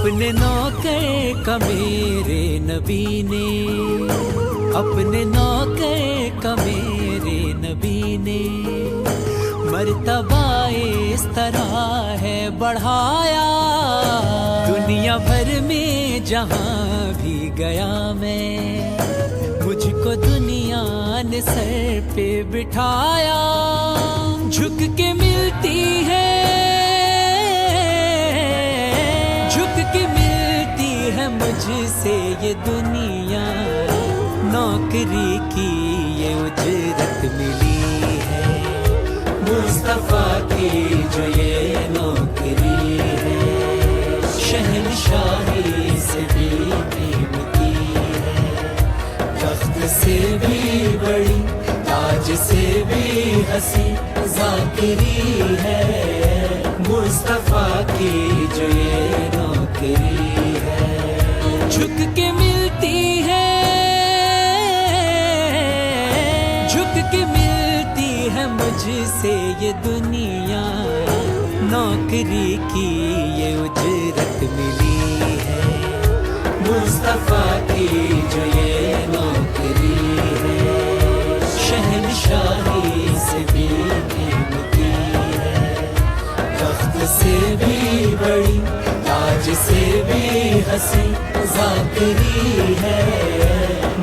اپنے نوکر کا میرے نبی نے، اپنے نوکر کا میرے نبی نے مرتبہ اس طرح ہے بڑھایا، دنیا بھر میں جہاں بھی گیا میں، مجھ کو دنیا نے سر پہ بٹھایا، جھک کے ملتی ہے، جھک کے ملتی ہے مجھ سے یہ دنیا، نوکری کی یہ اجرت ملی ہے، مصطفیٰ کی جو یہ نوکری ہے، شہنشاہی سے بھی قیمتی ہے، تخت سے بھی بڑی، تاج سے بھی حسین ذاکری ہے، مصطفیٰ کی جو یہ نوکری ہے، جھک کے ملتی ہے، جھک کے ملتی ہے مجھ سے یہ دنیا، نوکری کی یہ اجرت ملی ہے، مصطفیٰ کی جو یہ نوکری ہے، شہنشاہی سے بھی قیمتی ہے، تخت سے بھی بڑی، تاج سے بھی حسین ذاکری ہے،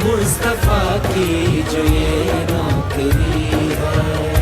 مصطفیٰ کی جو یہ نوکری ہے۔